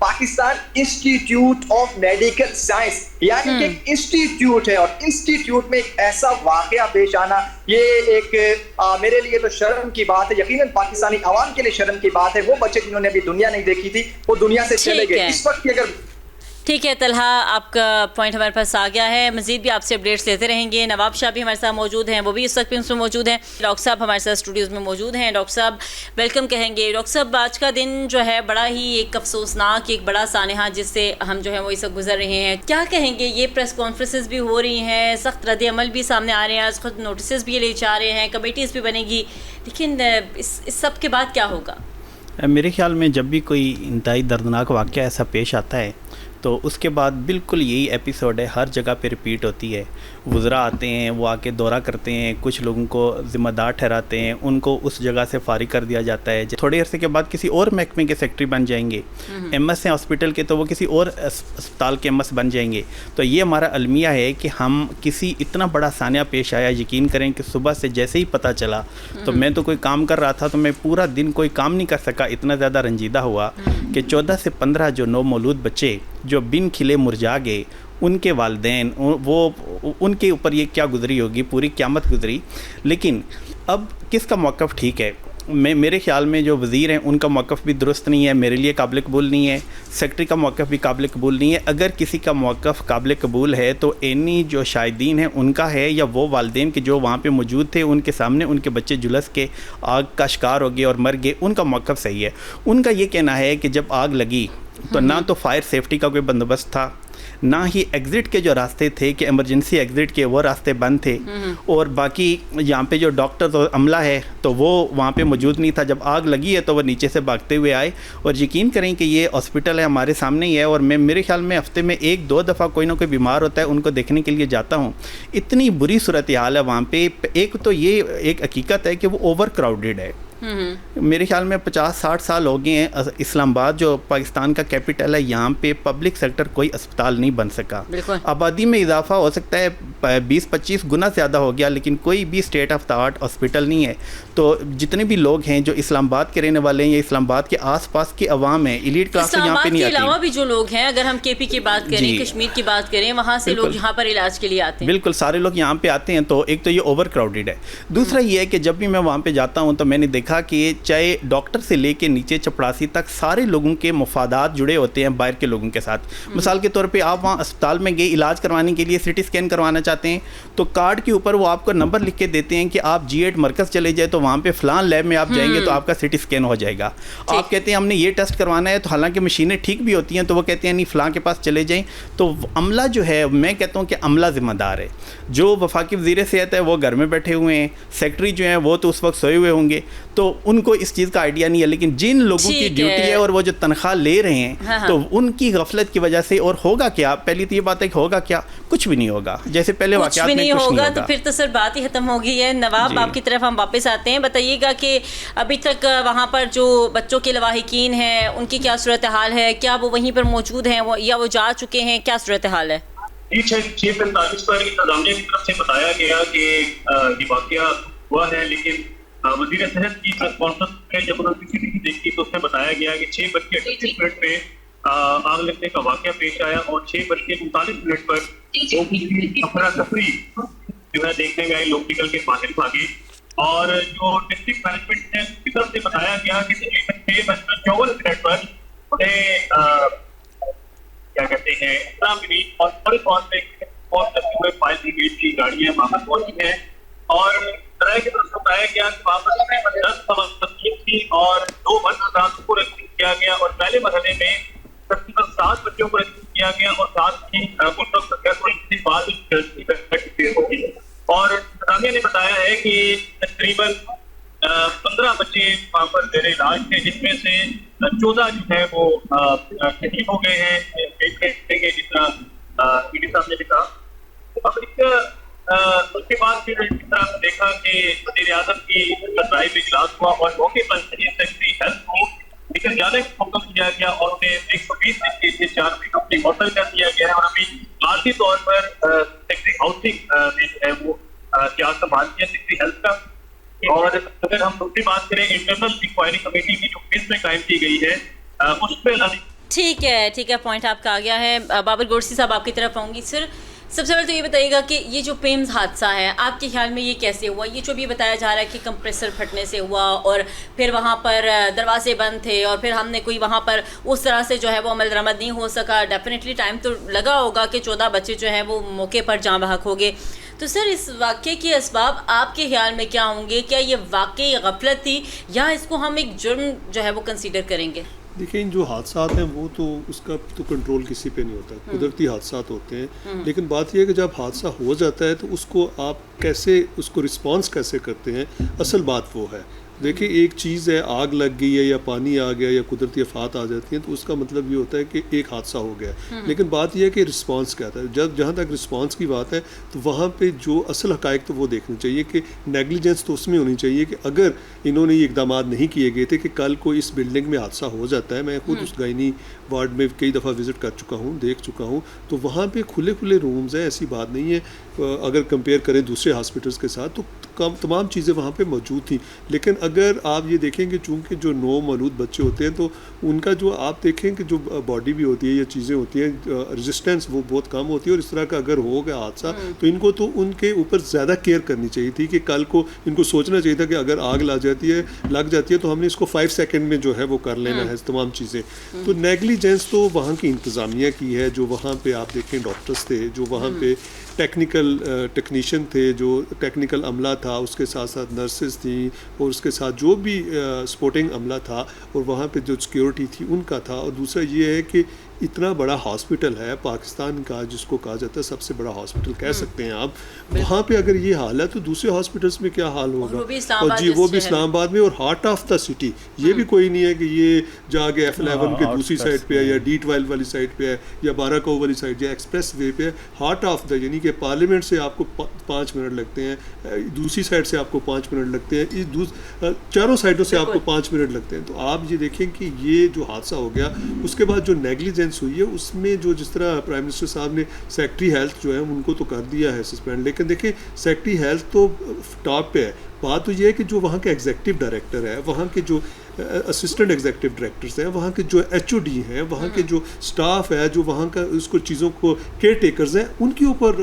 Pakistan institute of medical science یعنی کہ institute ہے, اور انسٹیٹیوٹ میں ایک ایسا واقعہ پیش آنا یہ ایک میرے لیے تو شرم کی بات ہے, یقیناً پاکستانی عوام کے لیے شرم کی بات ہے. وہ بچے جنہوں نے ابھی دنیا نہیں دیکھی تھی وہ دنیا سے چلے گئے. اس وقت کی اگر ٹھیک ہے طلحہ, آپ کا پوائنٹ ہمارے پاس آ گیا ہے. مزید بھی آپ سے اپڈیٹس لیتے رہیں گے. نواب شاہ بھی ہمارے ساتھ موجود ہیں, وہ بھی اس وقت میں موجود ہیں. ڈاکٹر صاحب ہمارے ساتھ اسٹوڈیوز میں موجود ہیں. ڈاکٹر صاحب ویلکم کہیں گے. ڈاکٹر صاحب آج کا دن جو ہے بڑا ہی ایک افسوسناک, ایک بڑا سانحہ جس سے ہم جو ہے وہ اس وقت گزر رہے ہیں. کیا کہیں گے؟ یہ پریس کانفرنسز بھی ہو رہی ہیں, سخت رد عمل بھی سامنے آ رہے ہیں, آج خود نوٹسز بھی لے جا رہے ہیں, کمیٹیز بھی بنے گی, لیکن اس سب کے بعد کیا ہوگا؟ میرے خیال میں جب بھی کوئی انتہائی دردناک واقعہ ایسا پیش آتا ہے تو اس کے بعد بالکل یہی ایپیسوڈ ہے, ہر جگہ پہ ریپیٹ ہوتی ہے. وزراء آتے ہیں, وہ آ کے دورہ کرتے ہیں, کچھ لوگوں کو ذمہ دار ٹھہراتے ہیں, ان کو اس جگہ سے فارغ کر دیا جاتا ہے. تھوڑے عرصے کے بعد کسی اور محکمے کے سیکٹری بن جائیں گے, ایم ایس ہیں ہاسپٹل کے تو وہ کسی اور اسپتال کے ایم ایس بن جائیں گے. تو یہ ہمارا المیہ ہے کہ ہم کسی اتنا بڑا سانحہ پیش آیا, یقین کریں کہ صبح سے جیسے ہی پتہ چلا تو میں تو کوئی کام کر رہا تھا تو میں پورا دن کوئی کام نہیں کر سکا, اتنا زیادہ رنجیدہ ہوا کہ 14 سے 15 جو نومولود بچے جو بن کھلے مرجا گئے, ان کے والدین, وہ ان کے اوپر یہ کیا گزری ہوگی, پوری قیامت گزری. لیکن اب کس کا موقف ٹھیک ہے؟ میرے خیال میں جو وزیر ہیں ان کا موقف بھی درست نہیں ہے, میرے لیے قابل قبول نہیں ہے. سیکٹری کا موقف بھی قابل قبول نہیں ہے. اگر کسی کا موقف قابل قبول ہے تو اینی جو شاہدین ہیں ان کا ہے, یا وہ والدین کے جو وہاں پہ موجود تھے ان کے سامنے ان کے بچے جلس کے آگ کا شکار ہو گئے اور مر گئے, ان کا موقف صحیح ہے. ان کا یہ کہنا ہے کہ جب آگ لگی تو نہ تو فائر سیفٹی کا کوئی بندوبست تھا, نہ ہی ایگزٹ کے جو راستے تھے کہ ایمرجنسی ایگزٹ کے وہ راستے بند تھے, اور باقی یہاں پہ جو ڈاکٹر اور عملہ ہے تو وہ وہاں پہ موجود نہیں تھا. جب آگ لگی ہے تو وہ نیچے سے بھاگتے ہوئے آئے, اور یقین کریں کہ یہ ہاسپٹل ہے ہمارے سامنے ہی ہے, اور میں میرے خیال میں ہفتے میں 1-2 دفعہ کوئی نہ کوئی بیمار ہوتا ہے ان کو دیکھنے کے لیے جاتا ہوں. اتنی بری صورتحال ہے وہاں پہ. ایک تو یہ ایک حقیقت ہے کہ وہ اوور کراؤڈڈ ہے. میرے خیال میں 50-60 سال ہو گئے ہیں اسلام آباد جو پاکستان کا کیپٹل ہے, یہاں پہ پبلک سیکٹر کوئی اسپتال نہیں بن سکا. آبادی میں اضافہ ہو سکتا ہے 20-25 گنا زیادہ ہو گیا, لیکن کوئی بھی state of the art hospital نہیں ہے. تو جتنے بھی لوگ ہیں جو اسلام آباد کے رہنے والے ہیں یا اسلام آباد کے آس پاس کی عوام ہیں, ایلیٹ کلاس یہاں پہ نہیں آتی. علاوہ بھی جو لوگ ہیں, اگر ہم کے پی کی بات کریں, کشمیر کی بات کریں, وہاں سے لوگ یہاں پر علاج کے لیے آتے ہیں. بالکل سارے لوگ یہاں پہ آتے ہیں. تو ایک تو یہ اوور کراؤڈڈ ہے. دوسرا یہ ہے کہ جب بھی میں وہاں پہ جاتا ہوں تو میں نے دیکھا کہ چاہے ڈاکٹر سے لے کے نیچے چپڑاسی تک سارے لوگوں کے مفادات جڑے ہوتے ہیں باہر کے لوگوں کے ساتھ. مثال کے طور پہ آپ وہاں اسپتال میں گئے علاج کروانے کے لیے, سی ٹی اسکین کروانا چاہتے ہیں تو کارڈ کے اوپر وہ آپ کو نمبر لکھ کے دیتے ہیں کہ آپ G8 مرکز چلے جائے تو وہاں پہ فلان لیب میں آپ جائیں گے تو آپ کا سی ٹی اسکین ہو جائے گا. آپ کہتے ہیں ہم نے یہ ٹیسٹ کروانا ہے, تو حالانکہ مشینیں ٹھیک بھی ہوتی ہیں تو وہ کہتے ہیں نہیں فلاں کے پاس چلے جائیں. تو عملہ جو ہے, میں کہتا ہوں کہ عملہ ذمہ دار ہے. جو وفاقی وزیر صحت ہے وہ گھر میں بیٹھے ہوئے ہیں, سیکٹری جو ہیں وہ تو اس وقت سوئے ہوئے ہوں گے, تو ان کو اس چیز کا آئیڈیا نہیں ہے. لیکن جن لوگوں کی ڈیوٹی ہے اور وہ جو تنخواہ لے رہے ہیں تو ان کی غفلت کی وجہ سے, اور ہوگا کیا, پہلی تو یہ بات ہے کہ ہوگا کیا, کچھ بھی نہیں ہوگا. جیسے پہلے واقعات میں کچھ نہیں ہوگا تو پھر تو سر بات ہی ختم ہو گئی ہے. نواب آپ کی طرف ہم واپس آتے ہیں. بتائیے گا کہ ابھی تک وہاں پر جو بچوں کے لواحقین ہیں ان کی کیا صورتحال ہے, کیا وہ وہیں پر موجود ہیں یا وہ جا چکے ہیں, کیا صورتحال ہے؟ 6:45 پر انتظامیہ کی طرف سے بتایا گیا کہ یہ واقعہ ہوا ہے, لیکن وزیر صحت کی پریس کانفرنس میں جب انہوں نے CCTV دیکھی تو اس میں بتایا گیا کہ 6:38 پہ آگ لگنے کا واقعہ پیش آیا, اور 6:39 پر افراتفری جو ہے دیکھنے گئے, لوگ نکل کے باہر بھاگے. اور جو ڈسٹرکٹ مینجمنٹ ہے اس کی طرف سے بتایا گیا کہ 6:54 پر انہیں کیا کہتے ہیں اطلاع ملی, اور فوری طور پہ کرتے ہوئے فائر بریگیڈ کی گاڑیاں وہاں پر پہنچی ہیں. اور طرح کی طرف سے بتایا گیا کہ واپس میں 10 خواتین تھی اور 2 مرد کو ریسکیو کیا گیا, اور پہلے مرحلے میں تقریباً 7 بچوں کو ریسکیو کیا گیا, اور 7 کی کچھ بعد ہوگی. اور انتظامیہ نے بتایا ہے کہ تقریباً 15 بچے وہاں پر زیر علاج تھے, جس میں سے 14 جو ہے وہ شہید ہو گئے ہیں, جس طرح PD صاحب نے لکھا. اب اس کے بعد پھر اس طرح دیکھا کہ وزیر اعظم کی صدرائی میں اجلاس ہوا, اور موقع پر سیکٹری ہیلتھ کو لے کر جانے کا حکم دیا گیا, اور انہیں 120 کے 4 اپنی معطل کر دیا گیا ہے. اور ابھی ذاتی طور پر سیکٹری ہاؤسنگ نے جو ہے وہ کیا سنبھالتی ہے سیکٹری ہیلتھ کا. اور اگر ہم دوسری بات کریں انٹرنل انکوائری کمیٹی کی جو 20 میں قائم کی گئی ہے, اس میں ٹھیک ہے, پوائنٹ آپ کا آ گیا ہے. بابر گورسی صاحب آپ کی طرف آؤں گی. سر سب سے پہلے تو یہ بتائیے گا کہ یہ جو پیمز حادثہ ہے آپ کے خیال میں یہ کیسے ہوا؟ یہ جو بھی بتایا جا رہا ہے کہ کمپریسر پھٹنے سے ہوا اور پھر وہاں پر دروازے بند تھے اور پھر ہم نے کوئی وہاں پر اس طرح سے جو ہے وہ عمل درآمد نہیں ہو سکا. ڈیفینیٹلی ٹائم تو لگا ہوگا کہ 14 بچے جو ہیں وہ موقع پر جاں بحق ہو گئے. تو سر اس واقعے کے اسباب آپ کے خیال میں کیا ہوں گے؟ کیا یہ واقعی غفلت تھی یا اس کو ہم ایک جرم جو ہے وہ کنسیڈر کریں گے؟ دیکھیں جو حادثات ہیں وہ تو اس کا تو کنٹرول کسی پہ نہیں ہوتا, قدرتی حادثات ہوتے ہیں. لیکن بات یہ ہے کہ جب حادثہ ہو جاتا ہے تو اس کو آپ کیسے اس کو رسپانس کیسے کرتے ہیں, اصل بات وہ ہے. دیکھیں ایک چیز ہے آگ لگ گئی ہے یا پانی آ گیا یا قدرتی آفات آ جاتی ہیں تو اس کا مطلب یہ ہوتا ہے کہ ایک حادثہ ہو گیا. لیکن بات یہ ہے کہ رسپانس کیا تھا. جہاں تک رسپانس کی بات ہے تو وہاں پہ جو اصل حقائق تو وہ دیکھنے چاہیے کہ نیگلیجنس تو اس میں ہونی چاہیے کہ اگر انہوں نے یہ اقدامات نہیں کیے گئے تھے کہ کل کو اس بلڈنگ میں حادثہ ہو جاتا ہے. میں خود اس گائنی وارڈ میں کئی دفعہ وزٹ کر چکا ہوں, دیکھ چکا ہوں, تو وہاں پہ کھلے کھلے رومز ہیں, ایسی بات نہیں ہے. اگر کمپیئر کریں دوسرے ہاسپٹلس کے ساتھ تو تمام چیزیں وہاں پہ موجود تھیں. لیکن اگر آپ یہ دیکھیں کہ چونکہ جو نو مولود بچے ہوتے ہیں تو ان کا جو آپ دیکھیں کہ جو باڈی بھی ہوتی ہے یا چیزیں ہوتی ہیں ریزسٹنس وہ بہت کم ہوتی ہے. اور اس طرح کا اگر ہو گیا حادثہ تو ان کو تو ان کے اوپر زیادہ کیئر کرنی چاہیے تھی کہ کل کو ان کو سوچنا چاہیے تھا کہ اگر آگ لگ جاتی ہے تو ہم نے اس کو 5 سیکنڈ میں جو ہے وہ کر لینا ہے تمام چیزیں. تو نیگلیجنس تو وہاں کی انتظامیہ کی ہے. جو وہاں پہ آپ دیکھیں ڈاکٹرس تھے, جو وہاں پہ ٹیکنیشین تھے, جو ٹیکنیکل عملہ تھا, اس کے ساتھ ساتھ نرسز تھیں اور اس کے ساتھ جو بھی سپورٹنگ عملہ تھا اور وہاں پہ جو سیکیورٹی تھی ان کا تھا. اور دوسرا یہ ہے کہ اتنا بڑا ہاسپٹل ہے پاکستان کا جس کو کہا جاتا ہے سب سے بڑا ہاسپٹل کہہ سکتے ہیں آپ, وہاں پہ اگر یہ حال ہے تو دوسرے ہاسپٹلس میں کیا حال ہوگا. اور جی وہ بھی اسلام آباد میں, اور ہارٹ آف دا سٹی. یہ بھی کوئی نہیں ہے کہ یہ جا کے F11 کے دوسری سائڈ پہ ہے یا D12 والی سائڈ پہ ہے یا بارہ والی سائڈ یا ایکسپریس وے پہ ہے. ہارٹ آف دا یعنی کہ پارلیمنٹ سے آپ کو 5 منٹ لگتے ہیں, دوسری سائڈ سے آپ کو 5 منٹ لگتے ہیں, چاروں سائڈوں سے آپ کو 5 منٹ لگتے ہیں. تو آپ یہ دیکھیں کہ یہ جو حادثہ ہو گیا اس کے بعد جو نیگلیجنس ہوئی ہے اس میں جو جس طرح پرائم منسٹر صاحب نے سیکٹری ہیلتھ جو ہے ان کو تو کر دیا ہے سسپینڈ. لیکن دیکھیں سیکٹری ہیلتھ تو ٹاپ پہ ہے. بات تو یہ ہے کہ جو وہاں کے ایگزیکٹو ڈائریکٹر ہے, وہاں کے جو اسسٹنٹ ایگزیکٹو ڈائریکٹرز ہیں, وہاں کے جو HOD ہیں, وہاں کے جو سٹاف ہے, جو وہاں کا اس کو چیزوں کو کیئر ٹیکرز ہیں, ان کے اوپر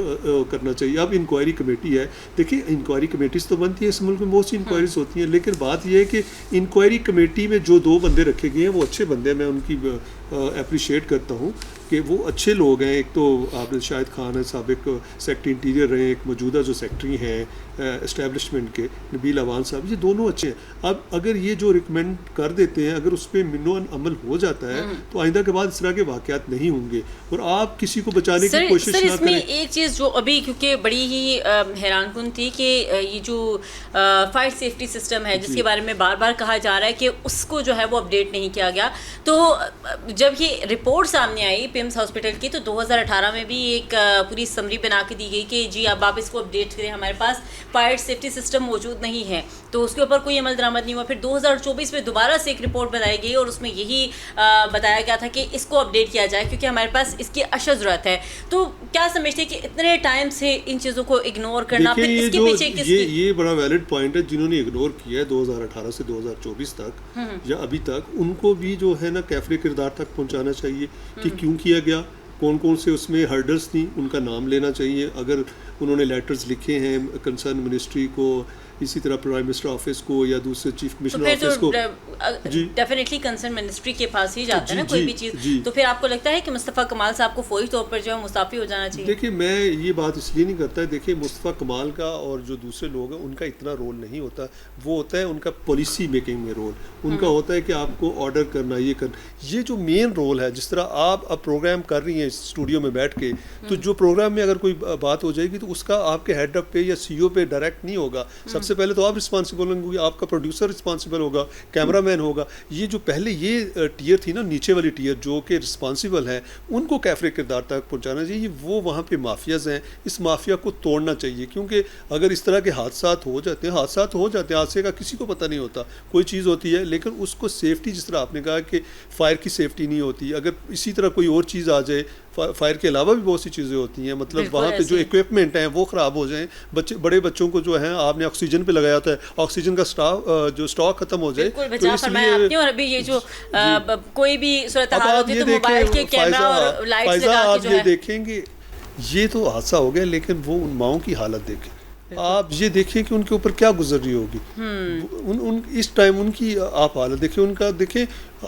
کرنا چاہیے. اب انکوائری کمیٹی ہے, دیکھیں انکوائری کمیٹیز تو بنتی ہے اس ملک میں, بہت سی انکوائریز ہوتی ہیں. لیکن بات یہ ہے کہ انکوائری کمیٹی میں جو 2 بندے رکھے گئے ہیں وہ اچھے بندے ہیں, میں ان کی اپریشیٹ کرتا ہوں کہ وہ اچھے لوگ ہیں. ایک تو آپ نے شاہد خان ہے, سابق سیکٹری انٹیریئر رہے, ایک موجودہ جو سیکٹری ہیں اسٹیبلشمنٹ کے نبیل اوان صاحب, یہ دونوں اچھے ہیں. اب اگر یہ جو ریکمینڈ کر دیتے ہیں, اگر اس پہ منو عمل ہو جاتا ہے تو آئندہ کے بعد اس طرح کے واقعات نہیں ہوں گے اور آپ کسی کو بچانے کی کوشش نہ کریں. اس میں ایک چیز جو ابھی کیونکہ بڑی ہی حیران کن تھی کہ یہ جو فائر سیفٹی سسٹم ہے جس کے بارے میں بار بار کہا جا رہا ہے کہ اس کو جو ہے وہ اپڈیٹ نہیں کیا گیا. تو جب یہ رپورٹ سامنے آئی پیمز ہاسپٹل کی تو 2018 میں بھی ایک پوری سمری بنا کے دی گئی کہ جی اب آپ اس کو اپڈیٹ کریں, ہمارے پاس فائر سیفٹی سسٹم موجود نہیں ہے. تو اس کے اوپر کوئی عمل درآمد نہیں ہوا. پھر 2024 میں دوبارہ سے ایک رپورٹ بنائی گئی اور اس میں یہی بتایا گیا تھا کہ اس کو اپڈیٹ کیا جائے کیونکہ ہمارے پاس اس کی اشد ضرورت ہے. تو کیا سمجھتے ہیں کہ اتنے ٹائم سے ان چیزوں کو اگنور کرنا, پھر اس کے پیچھے کس کی یہ بڑا ویلڈ پوائنٹ ہے. جنہوں نے اگنور کیا ہے 2018 سے 2024 تک یا ابھی تک, ان کو بھی جو ہے نا کیفر کردار تک پہنچانا چاہیے کہ کیوں کیا گیا, کون کون سے اس میں ہرڈلس تھیں, ان کا نام لینا چاہیے. اگر انہوں نے لیٹرز لکھے ہیں کنسرن منسٹری کو, اسی طرح پرائم منسٹر آفس کو یا دوسرے چیف کمشنر آفس کو, ڈیفینیٹلی کنسرن منسٹری کے پاس ہی جاتا ہے نا کوئی بھی چیز. تو پھر آپ کو لگتا ہے کہ مصطفیٰ کمال صاحب کو فوری طور پر جو ہے مستعفی ہو جانا چاہیے؟ دیکھیں میں یہ بات اس لیے نہیں کرتا ہے, دیکھیں مصطفیٰ کمال کا اور جو دوسرے لوگ ہیں ان کا اتنا رول نہیں ہوتا. وہ ہوتا ہے ان کا پالیسی میکنگ میں رول, ان کا ہوتا ہے کہ آپ کو آرڈر کرنا, یہ کرنا. یہ جو مین رول ہے, جس طرح آپ اب پروگرام کر رہی ہیں اسٹوڈیو میں بیٹھ کے, تو جو پروگرام میں اگر کوئی بات ہو جائے گی تو اس کا آپ کے ہیڈ اپ پہ یا CEO پہ ڈائریکٹ نہیں ہوگا. سب سے پہلے تو آپ رسپانسبل ہوں گے, آپ کا پروڈیوسر رسپانسبل ہوگا, کیمرہ مین ہوگا. یہ جو پہلے یہ ٹیئر تھی نا, نیچے والی ٹیئر جو کہ رسپانسبل ہے, ان کو کیفر کردار تک پہنچانا چاہیے. وہ وہاں پہ مافیاز ہیں, اس مافیا کو توڑنا چاہیے. کیونکہ اگر اس طرح کے حادثات ہو جاتے ہیں, حادثے کا کسی کو پتہ نہیں ہوتا. کوئی چیز ہوتی ہے لیکن اس کو سیفٹی, جس طرح آپ نے کہا کہ فائر کی سیفٹی نہیں ہوتی, اگر اسی طرح کوئی اور چیز آ جائے, فائر کے علاوہ بھی بہت سی چیزیں ہوتی ہیں, مطلب وہاں پہ جو ایسے اکوپمنٹ ہیں وہ خراب ہو جائیں, بڑے بچوں کو جو ہے آپ نے آکسیجن پہ لگایا ہوتا ہے, آکسیجن کا جو اسٹاک ختم ہو جائے, بالکل بچا فرمایا آپ نے. اور ابھی یہ جو کوئی بھی صورتحال ہوتی ہے تو موبائل کے کیمرہ اور لائٹس لگا کے جو ہے, آپ یہ دیکھیں گے یہ تو حادثہ ہو گیا, لیکن وہ ان ماؤں کی حالت دیکھیں, آپ یہ دیکھیں کہ ان کے اوپر کیا گزر رہی ہوگی, اس ٹائم ان کی آپ حالت دیکھیں, ان کا دیکھیں,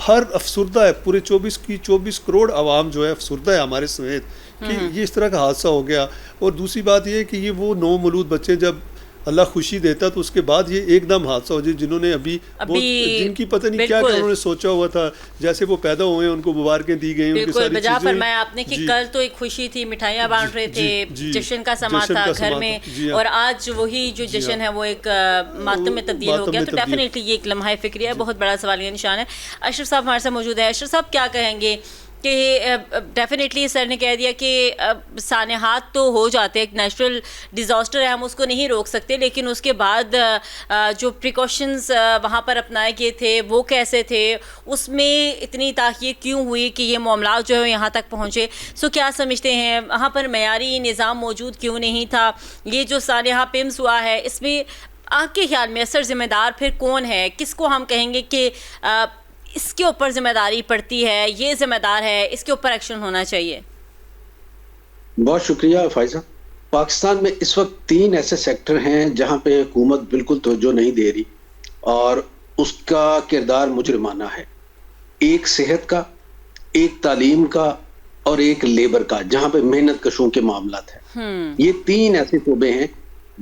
ہر افسردہ ہے, پورے 24 کروڑ عوام جو ہے افسردہ ہے ہمارے سمیت کہ یہ اس طرح کا حادثہ ہو گیا. اور دوسری بات یہ ہے کہ یہ وہ نو مولود بچے جب اللہ خوشی دیتا تو اس کے بعد یہ ایک دم حادثہ ہو جائے, جنہوں نے ابھی جن کی پتہ نہیں کیا انہوں نے سوچا ہوا تھا, جیسے وہ پیدا ہوئے ہیں ان کو مبارکیں دی گئی, ان کی ساری بجا فرمایا آپ نے کہ کل تو ایک خوشی تھی, مٹھائیاں بانٹ رہے تھے, جشن کا سما تھا گھر میں, اور آج وہی جو جشن ہے وہ ایک ماتم میں تبدیل ہو گیا. تو ڈیفینیٹلی یہ ایک لمحہ فکری ہے, بہت بڑا سوالیہ نشان ہے. اشرف صاحب ہمارے ساتھ موجود ہے. اشرف صاحب کیا کہیں گے کہ ڈیفینیٹلی سر نے کہہ دیا کہ سانحات تو ہو جاتے ہیں, ایک نیچرل ڈیزاسٹر ہے, ہم اس کو نہیں روک سکتے, لیکن اس کے بعد جو پریکاشنز وہاں پر اپنائے گئے تھے وہ کیسے تھے, اس میں اتنی تاخیر کیوں ہوئی کہ یہ معاملات جو ہے یہاں تک پہنچے. سو کیا سمجھتے ہیں وہاں پر معیاری نظام موجود کیوں نہیں تھا؟ یہ جو سانحہ پمس ہوا ہے اس میں آپ کے خیال میں اثر ذمہ دار پھر کون ہے؟ کس کو ہم کہیں گے کہ اس کے اوپر ذمہ داری پڑتی ہے, یہ ذمہ دار ہے, اس کے اوپر ایکشن ہونا چاہیے؟ بہت شکریہ فائزہ. پاکستان میں اس وقت 3 ایسے سیکٹر ہیں جہاں پہ حکومت بالکل توجہ نہیں دے رہی اور اس کا کردار مجرمانہ ہے. ایک صحت کا, ایک تعلیم کا اور ایک لیبر کا, جہاں پہ محنت کشوں کے معاملات ہیں. یہ 3 ایسے شعبے ہیں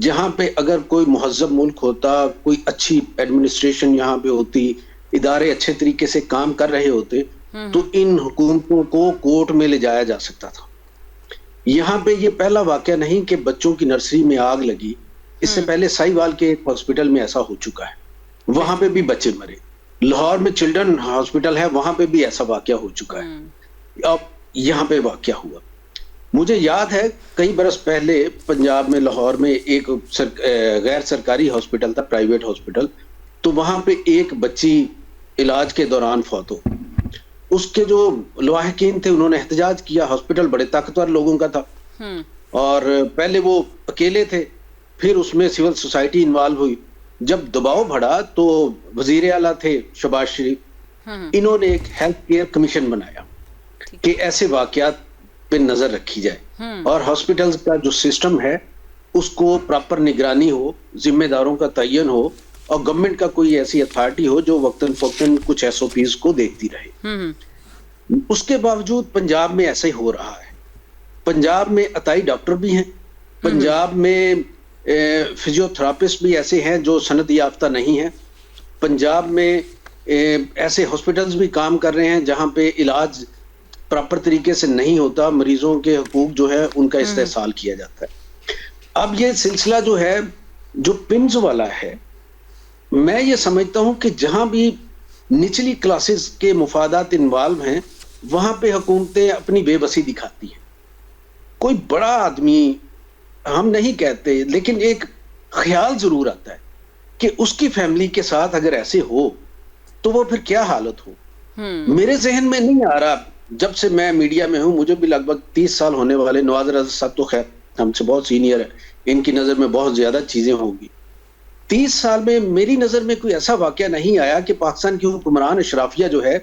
جہاں پہ اگر کوئی مہذب ملک ہوتا, کوئی اچھی ایڈمنسٹریشن یہاں پہ ہوتی, ادارے اچھے طریقے سے کام کر رہے ہوتے تو ان حکومتوں کو کورٹ میں لے جایا جا سکتا تھا. یہاں پہ یہ پہلا واقعہ نہیں کہ بچوں کی نرسری میں آگ لگی, اس سے پہلے سائیوال کے ایک ہاسپٹل میں ایسا ہو چکا ہے, وہاں پہ بھی بچے مرے. لاہور میں چلڈرن ہاسپٹل ہے, وہاں پہ بھی ایسا واقعہ ہو چکا ہے. اب یہاں پہ واقعہ ہوا, مجھے یاد ہے کئی برس پہلے پنجاب میں لاہور میں ایک غیر سرکاری ہاسپٹل تھا, پرائیویٹ ہاسپٹل, تو وہاں پہ ایک بچی علاج کے دوران فوت ہو. اس کے جو لواحقین تھے انہوں نے احتجاج کیا, ہاسپٹل بڑے طاقتور لوگوں کا تھا اور پہلے وہ اکیلے تھے, پھر اس میں سول سوسائٹی انوالو ہوئی. جب دباؤ بڑھا تو وزیر اعلیٰ تھے شہباز شریف, انہوں نے ایک ہیلتھ کیئر کمیشن بنایا کہ ایسے واقعات پہ نظر رکھی جائے اور ہاسپٹلز کا جو سسٹم ہے اس کو پراپر نگرانی ہو, ذمہ داروں کا تعین ہو اور گورنمنٹ کا کوئی ایسی اتھارٹی ہو جو وقتاً فوقتاً کچھ SOPs کو دیکھتی رہے. اس کے باوجود پنجاب میں ایسا ہی ہو رہا ہے. پنجاب میں عطائی ڈاکٹر بھی ہیں, پنجاب میں فزیو تھراپسٹ بھی ایسے ہیں جو سند یافتہ نہیں ہیں, پنجاب میں ایسے ہاسپٹلز بھی کام کر رہے ہیں جہاں پہ علاج پراپر طریقے سے نہیں ہوتا, مریضوں کے حقوق جو ہے ان کا استحصال کیا جاتا ہے. اب یہ سلسلہ جو ہے جو پمز والا ہے, میں یہ سمجھتا ہوں کہ جہاں بھی نچلی کلاسز کے مفادات انوالو ہیں وہاں پہ حکومتیں اپنی بے بسی دکھاتی ہیں. کوئی بڑا آدمی ہم نہیں کہتے, لیکن ایک خیال ضرور آتا ہے کہ اس کی فیملی کے ساتھ اگر ایسے ہو تو وہ پھر کیا حالت ہو. میرے ذہن میں نہیں آ رہا, جب سے میں میڈیا میں ہوں, مجھے بھی لگ بھگ 30 سال ہونے والے. نواز رضا صاحب تو خیر ہم سے بہت سینئر ہے, ان کی نظر میں بہت زیادہ چیزیں ہوں گی. 30 سال میں میری نظر میں کوئی ایسا واقعہ نہیں آیا کہ پاکستان کی حکمران اشرافیہ جو ہے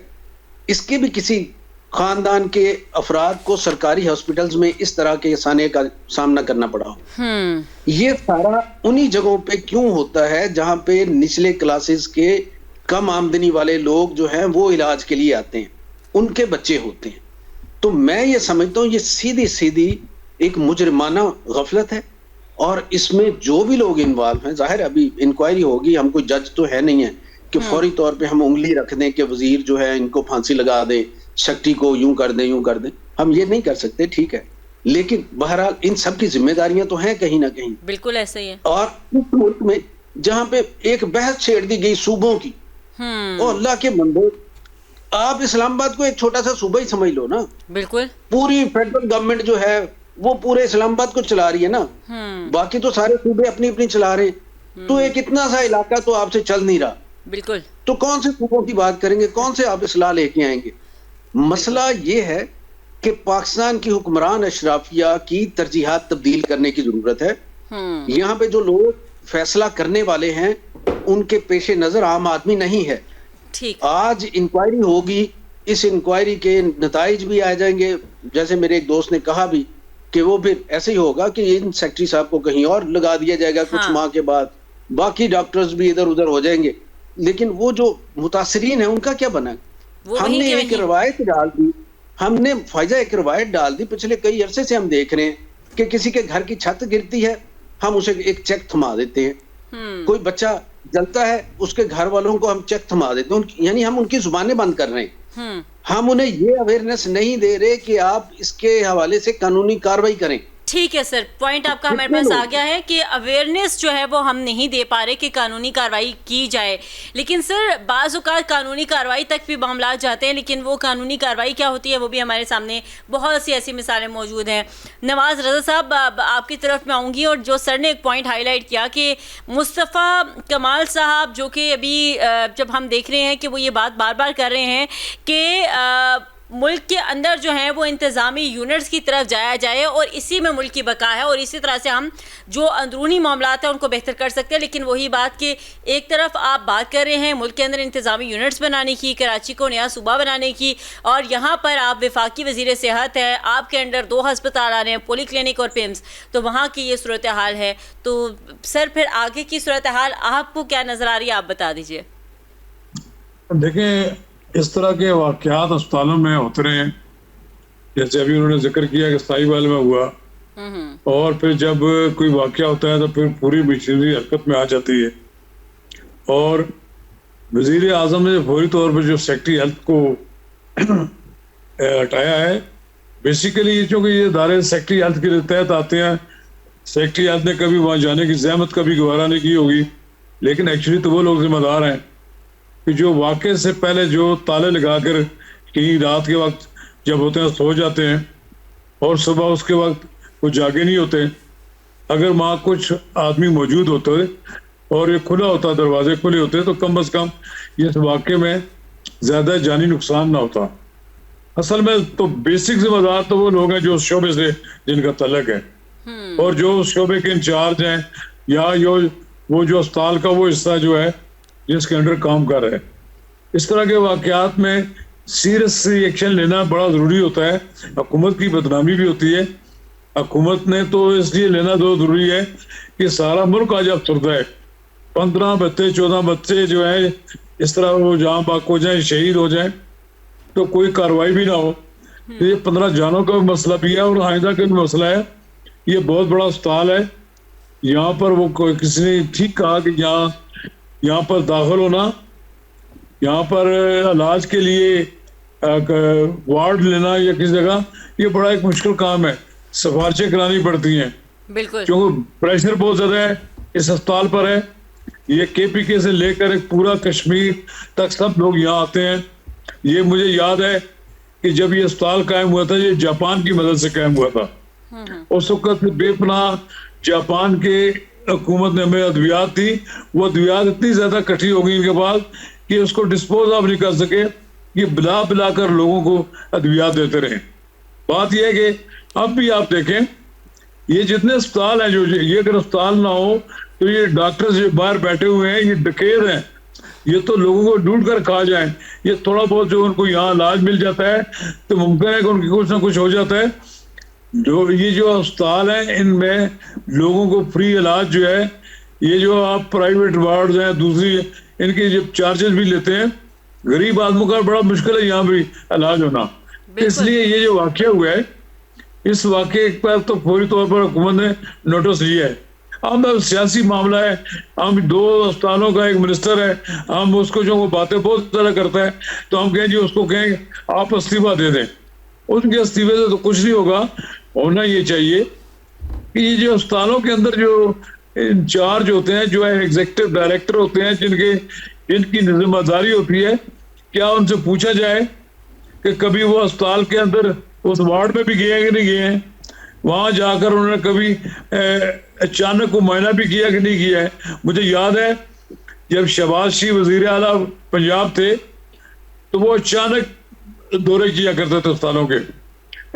اس کے بھی کسی خاندان کے افراد کو سرکاری ہاسپٹلز میں اس طرح کے سانے کا سامنا کرنا پڑا ہو. یہ سارا انہی جگہوں پہ کیوں ہوتا ہے جہاں پہ نچلے کلاسز کے کم آمدنی والے لوگ جو ہیں وہ علاج کے لیے آتے ہیں, ان کے بچے ہوتے ہیں. تو میں یہ سمجھتا ہوں یہ سیدھی ایک مجرمانہ غفلت ہے, اور اس میں جو بھی لوگ انوالو ہیں, ظاہر ابھی انکوائری ہوگی, ہم کوئی جج تو ہے نہیں ہے کہ فوری طور پہ ہم انگلی رکھ دیں کہ وزیر جو ہے ان کو پھانسی لگا دیں, سیکٹری کو یوں کر دیں, ہم یہ نہیں کر سکتے, ٹھیک ہے, لیکن بہرحال ان سب کی ذمہ داریاں تو ہیں کہیں نہ کہیں. بالکل ایسا ہی ہے. اور اس ملک میں جہاں پہ ایک بحث چھیڑ دی گئی صوبوں کی, اور اللہ کے بندو, آپ اسلام آباد کو ایک چھوٹا سا صوبہ ہی سمجھ لو نا. بالکل پوری فیڈرل گورنمنٹ جو ہے وہ پورے اسلام آباد کو چلا رہی ہے نا, باقی تو سارے صوبے اپنی اپنی چلا رہے ہیں, تو ایک اتنا سا علاقہ تو آپ سے چل نہیں رہا. بالکل, تو کون سے صوبوں کی بات کریں گے, کون سے آپ اصلاح لے کے آئیں گے؟ مسئلہ یہ ہے کہ پاکستان کی حکمران اشرافیہ کی ترجیحات تبدیل کرنے کی ضرورت ہے. یہاں پہ جو لوگ فیصلہ کرنے والے ہیں ان کے پیش نظر عام آدمی نہیں ہے. آج انکوائری ہوگی, اس انکوائری کے نتائج بھی آ جائیں گے, جیسے میرے ایک دوست نے کہا بھی کہ وہ پھر ایسے ہی ہوگا کہ ان سیکٹری صاحب کو کہیں اور لگا دیا جائے گا کچھ ماہ کے بعد, باقی ڈاکٹرز بھی ادھر ادھر ہو جائیں گے. لیکن وہ جو متاثرین ہیں ان کا کیا بنا؟ ہم نے ایک روایت ڈال دی, ہم نے فائزہ ایک روایت ڈال دی, پچھلے کئی عرصے سے ہم دیکھ رہے ہیں کہ کسی کے گھر کی چھت گرتی ہے ہم اسے ایک چیک تھما دیتے ہیں, کوئی بچہ جلتا ہے اس کے گھر والوں کو ہم چیک تھما دیتے ہیں, یعنی ہم ان کی زبانیں بند کر رہے ہیں. ہم انہیں یہ اویئرنیس نہیں دے رہے کہ آپ اس کے حوالے سے قانونی کارروائی کریں. ٹھیک ہے سر, پوائنٹ آپ کا ہمارے پاس آ گیا ہے کہ اویئرنیس جو ہے وہ ہم نہیں دے پا رہے کہ قانونی کارروائی کی جائے. لیکن سر بعض اوقات قانونی کارروائی تک بھی معاملات جاتے ہیں, لیکن وہ قانونی کارروائی کیا ہوتی ہے وہ بھی ہمارے سامنے بہت سی ایسی مثالیں موجود ہیں. نواز رضا صاحب آپ کی طرف میں آؤں گی, اور جو سر نے ایک پوائنٹ ہائی لائٹ کیا کہ مصطفیٰ کمال صاحب جو کہ ابھی جب ہم دیکھ رہے ہیں کہ وہ یہ بات بار بار کر رہے ہیں کہ ملک کے اندر جو ہیں وہ انتظامی یونٹس کی طرف جایا جائے اور اسی میں ملک کی بقا ہے, اور اسی طرح سے ہم جو اندرونی معاملات ہیں ان کو بہتر کر سکتے ہیں. لیکن وہی بات کہ ایک طرف آپ بات کر رہے ہیں ملک کے اندر انتظامی یونٹس بنانے کی, کراچی کو نیا صوبہ بنانے کی, اور یہاں پر آپ وفاقی وزیر صحت ہے, آپ کے انڈر 2 ہسپتال آ رہے ہیں, پولی کلینک اور پیمز, تو وہاں کی یہ صورتحال ہے. تو سر پھر آگے کی صورتحال آپ کو کیا نظر آ رہی ہے, آپ بتا دیجیے. دیکھیں اس طرح کے واقعات اسپتالوں میں ہوتے رہے ہیں, جیسے ابھی انہوں نے ذکر کیا کہ سائی وال میں ہوا, اور پھر جب کوئی واقعہ ہوتا ہے تو پھر پوری مشینری حرکت میں آ جاتی ہے. اور وزیر اعظم نے فوری طور پر جو سیکٹری ہیلتھ کو ہٹایا ہے, بیسیکلی چونکہ یہ ادارے سیکٹری ہیلتھ کے تحت آتے ہیں, سیکٹری ہیلتھ نے کبھی وہاں جانے کی زحمت کبھی گوارا نہیں کی ہوگی, لیکن ایکچولی تو وہ لوگ ذمہ دار ہیں کہ جو واقعے سے پہلے جو تالے لگا کر کہیں رات کے وقت جب ہوتے ہیں سو جاتے ہیں اور صبح اس کے وقت وہ جاگے نہیں ہوتے. اگر وہاں کچھ آدمی موجود ہوتے اور یہ کھلا ہوتا, دروازے کھلے ہوتے, تو کم از کم اس واقعے میں زیادہ جانی نقصان نہ ہوتا. اصل میں تو بیسک ذمہ دار تو وہ لوگ ہیں جو اس شعبے سے جن کا تعلق ہے, اور جو اس شعبے کے انچارج ہیں, یا وہ جو اسپتال کا وہ حصہ جو ہے جس کے انڈر کام کر رہے ہیں. اس طرح کے واقعات میں سیریس ایکشن لینا بڑا ضروری ہوتا ہے. حکومت کی بدنامی بھی ہوتی ہے. حکومت نے تو اس لیے لینا تو ضروری ہے کہ سارا ملک آج افسردہ ہے. 15 بچے 14 بچے جو ہیں اس طرح وہ جہاں باق ہو جائیں, شہید ہو جائیں, تو کوئی کارروائی بھی نہ ہو. یہ 15 جانوں کا مسئلہ بھی ہے اور آئندہ کا بھی مسئلہ ہے. یہ بہت بڑا اسپتال ہے. یہاں پر وہ کسی نے ٹھیک کہا کہ یہاں پر داخل ہونا, یہاں پر علاج کے لیے وارڈ لینا یا کسی جگہ, یہ بڑا ایک مشکل کام ہے. سفارشیں کرانی پڑتی ہیں بالکل, کیونکہ پریشر بہت زیادہ ہے اس اسپتال پر ہے. یہ کے پی کے سے لے کر ایک پورا کشمیر تک سب لوگ یہاں آتے ہیں. یہ مجھے یاد ہے کہ جب یہ اسپتال قائم ہوا تھا, یہ جاپان کی مدد سے قائم ہوا تھا. اس وقت بے پناہ جاپان کے حکومت نے ہمیں ادویات تھی, وہ ادویات اتنی زیادہ کٹھی ہو گئی ان کے پاس کہ اس کو ڈسپوز آف نہیں کر سکے. یہ بلا کر لوگوں کو ادویات دیتے رہے. بات یہ ہے کہ اب بھی آپ دیکھیں یہ جتنے اسپتال ہیں, جو یہ اگر اسپتال نہ ہو تو یہ ڈاکٹر جو باہر بیٹھے ہوئے ہیں یہ ڈکیر ہیں, یہ تو لوگوں کو ڈھونڈ کر کھا جائیں. یہ تھوڑا بہت جو ان کو یہاں علاج مل جاتا ہے تو ممکن ہے کہ ان کی کچھ نہ کچھ ہو جاتا ہے. یہ جو اسپتال ہیں ان میں لوگوں کو فری علاج جو ہے, یہ جو آپ پرائیویٹ وارڈز ہیں دوسری, ان کے جو چارجز بھی لیتے ہیں, غریب آدموں کا بڑا مشکل ہے یہاں بھی علاج ہونا. اس لیے یہ جو واقعہ ہوا ہے, اس واقعے پر تو فوری طور پر حکومت نے نوٹس لیا ہے. ہم سیاسی معاملہ ہے, ہم 2 اسپتالوں کا ایک منسٹر ہے, ہم اس کو جو وہ باتیں بہت زیادہ کرتا ہے تو ہم کہیں جی اس کو کہیں آپ استعفیٰ دے دیں. ان کے استعفے سے تو کچھ نہیں ہوگا. ہونا یہ چاہیے کہ یہ جو اسپتالوں کے اندر جو انچارج ہوتے ہیں, جو ایگزیکٹو ڈائریکٹر ہوتے ہیں, جن کی ذمہ داری ہوتی ہے, کیا ان سے پوچھا جائے کہ کبھی وہ اسپتال کے اندر اس وارڈ میں بھی گئے ہیں کہ نہیں گئے ہیں, وہاں جا کر انہوں نے کبھی اچانک کو معائنہ بھی کیا کہ نہیں کیا ہے. مجھے یاد ہے جب شہباز شریف وزیر اعلیٰ پنجاب تھے تو وہ اچانک دورے کیا کرتے تھے اسپتالوں کے,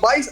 22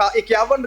51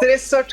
63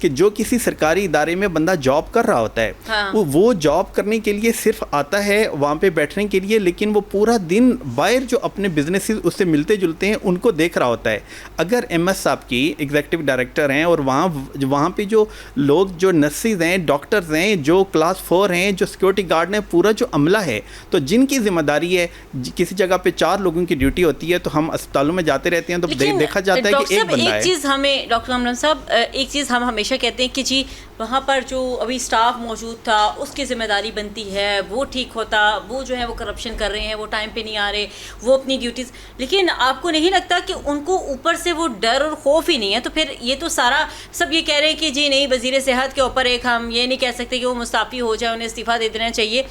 کہ جو کسی سرکاری ادارے میں بندہ جاب کر رہا ہوتا ہے وہ جاب کرنے کے لیے صرف آتا ہے وہاں پہ بیٹھنے کے لیے, لیکن وہ پورا دن باہر جو اپنے بزنس اس سے ملتے جلتے ہیں ان کو دیکھ رہا ہوتا ہے. اگر ایم ایس صاحب کی ایگزیکٹو ڈائریکٹر ہیں اور وہاں پہ جو لوگ جو نرسز ہیں, ڈاکٹرز ہیں, جو کلاس 4 ہیں, جو سیکورٹی گارڈ ہیں, پورا جو عملہ ہے, تو جن کی ذمہ داری ہے, کسی جگہ پہ 4 لوگوں کی ڈیوٹی ہوتی ہے تو ہم اسپتالوں میں جاتے رہتے ہیں تو دیکھا جاتا ہے کہ ایک بندہ ہے. ایک چیز ہمیں ڈاکٹر عمران صاحب, ایک چیز ہم ہمیشہ کہتے ہیں کہ جی وہاں پر جو ابھی اسٹاف موجود تھا اس کی ذمہ داری بنتی ہے وہ ٹھیک ہوتا, وہ جو ہے وہ کرپشن کر رہے ہیں, وہ ٹائم پہ نہیں آ رہے, وہ اپنی ڈیوٹیز, لیکن آپ کو نہیں لگتا کہ ان کو اوپر سے وہ ڈر اور خوف ہی نہیں ہے؟ تو پھر یہ تو سارا سب یہ کہہ رہے ہیں کہ جی نہیں, وزیر صحت کے اوپر ایک ہم یہ نہیں کہہ سکتے کہ وہ مستعفی ہو جائے, انہیں استعفیٰ دے دینا چاہیے.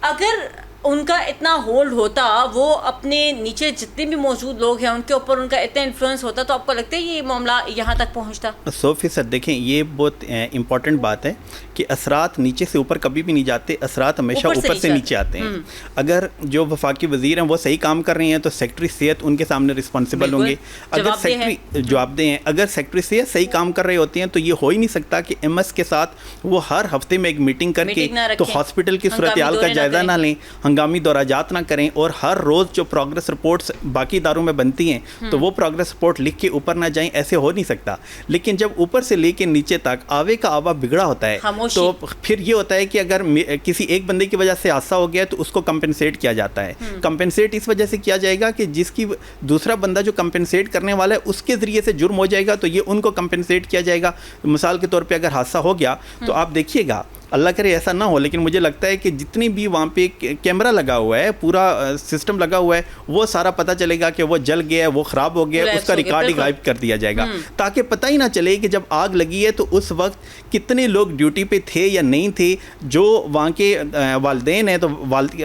اگر ان کا اتنا ہولڈ ہوتا, وہ اپنے نیچے جتنے بھی موجود لوگ ہیں ان کے اوپر ان کا اتنا انفلوئنس ہوتا, تو آپ کو لگتا ہے یہ معاملہ یہاں تک پہنچتا؟ 100% دیکھیں یہ بہت امپورٹنٹ بات ہے کہ اثرات نیچے سے اوپر کبھی بھی نہیں جاتے, اثرات ہمیشہ اوپر سے نیچے آتے ہیں. اگر جو وفاقی وزیر ہیں وہ صحیح کام کر رہے ہیں تو سیکٹری صحت ان کے سامنے رسپانسبل ہوں گے. اگر سیکٹری جوابدہ ہیں, اگر سیکٹری صحت صحیح کام کر رہے ہوتے ہیں تو یہ ہو ہی نہیں سکتا کہ ایم ایس کے ساتھ وہ ہر ہفتے میں ایک میٹنگ کر کے تو ہاسپٹل کی صورتحال کا جائزہ نہ لیں, ہنگامی دورات نہ کریں, اور ہر روز جو پروگرس رپورٹس باقی اداروں میں بنتی ہیں تو وہ پروگرس رپورٹ لکھ کے اوپر نہ جائیں, ایسے ہو نہیں سکتا. لیکن جب اوپر سے لے کے نیچے تک آوے کا آوا بگڑا ہوتا ہے تو پھر یہ ہوتا ہے کہ اگر کسی ایک بندے کی وجہ سے حادثہ ہو گیا تو اس کو کمپنسیٹ کیا جاتا ہے. کمپنسیٹ اس وجہ سے کیا جائے گا کہ جس کی دوسرا بندہ جو کمپنسیٹ کرنے والا ہے اس کے ذریعے سے جرم ہو جائے گا تو یہ ان کو کمپنسیٹ کیا جائے گا. مثال کے طور پہ اگر حادثہ ہو گیا تو آپ دیکھیے گا, اللہ کرے ایسا نہ ہو, لیکن مجھے لگتا ہے کہ جتنی بھی وہاں پہ کیمرہ لگا ہوا ہے, پورا سسٹم لگا ہوا ہے, وہ سارا پتہ چلے گا کہ وہ جل گیا ہے, وہ خراب ہو گیا ہے, اس کا ریکارڈ ہی غائب کر دیا جائے گا تاکہ پتہ ہی نہ چلے کہ جب آگ لگی ہے تو اس وقت کتنے لوگ ڈیوٹی پہ تھے یا نہیں تھے. جو وہاں کے والدین ہیں, تو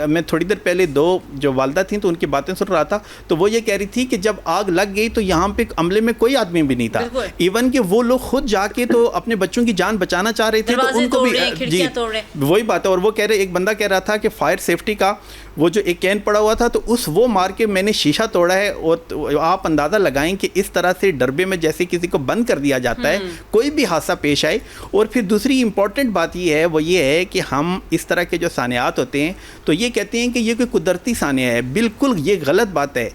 میں تھوڑی دیر پہلے 2 جو والدہ تھیں تو ان کی باتیں سن رہا تھا, تو وہ یہ کہہ رہی تھی کہ جب آگ لگ گئی تو یہاں پہ عملے میں کوئی آدمی بھی نہیں تھا, ایون کہ وہ لوگ خود جا کے تو اپنے بچوں کی جان بچانا چاہ رہے تھے تو ان کو بھی جی وہی بات ہے. اور وہ کہہ رہے, ایک بندہ کہہ رہا تھا کہ فائر سیفٹی کا وہ جو ایک کین پڑا ہوا تھا تو وہ مار کے میں نے شیشہ توڑا ہے. اور آپ اندازہ لگائیں کہ اس طرح سے ڈربے میں جیسے کسی کو بند کر دیا جاتا ہے کوئی بھی حادثہ پیش آئے. اور پھر دوسری امپورٹنٹ بات یہ ہے, وہ یہ ہے کہ ہم اس طرح کے جو سانحات ہوتے ہیں تو یہ کہتے ہیں کہ یہ کوئی قدرتی سانحہ ہے. بالکل یہ غلط بات ہے.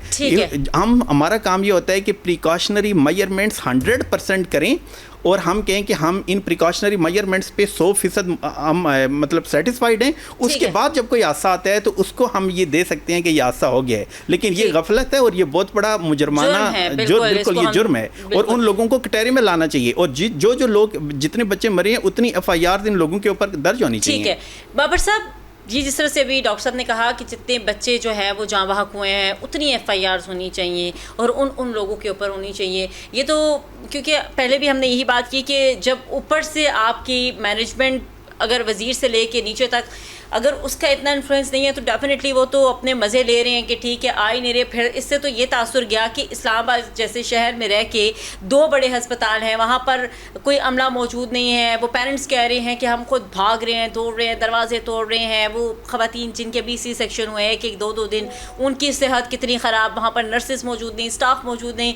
ہمارا کام یہ ہوتا ہے کہ پریکاشنری میجرمنٹس 100% کریں, اور ہم کہیں کہ ہم ان پریکاشنری میجرمنٹس پہ 100% ہم مطلب سیٹسفائیڈ ہیں. اس کے بعد جب کوئی حادثہ آتا ہے تو اس کو ہم یہ دے سکتے ہیں کہ یہ حادثہ ہو گیا ہے, لیکن یہ غفلت ہے اور یہ بہت بڑا مجرمانہ بالکل یہ جرم ہے, اور ان لوگوں کو کٹہرے میں لانا چاہیے. اور جو لوگ جتنے بچے مرے ہیں اتنی FIR ان لوگوں کے اوپر درج ہونی چاہیے. ٹھیک ہے بابر صاحب, جی جس طرح سے ابھی ڈاکٹر صاحب نے کہا کہ جتنے بچے جو ہے وہ جاں بحق ہوئے ہیں اتنی FIRs ہونی چاہیے اور ان لوگوں کے اوپر ہونی چاہیے. یہ تو کیونکہ پہلے بھی ہم نے یہی بات کی کہ جب اوپر سے آپ کی مینجمنٹ اگر وزیر سے لے کے نیچے تک اگر اس کا اتنا انفلوئنس نہیں ہے تو ڈیفینیٹلی وہ تو اپنے مزے لے رہے ہیں کہ ٹھیک ہے آ ہی نہیں رہے. پھر اس سے تو یہ تاثر گیا کہ اسلام آباد جیسے شہر میں رہ کے 2 بڑے ہسپتال ہیں, وہاں پر کوئی عملہ موجود نہیں ہے. وہ پیرنٹس کہہ رہے ہیں کہ ہم خود بھاگ رہے ہیں, دوڑ رہے ہیں, دروازے توڑ رہے ہیں. وہ خواتین جن کے BC سیکشن ہوئے ہیں کہ 2 دن, ان کی صحت کتنی خراب, وہاں پر نرسز موجود نہیں, اسٹاف موجود نہیں.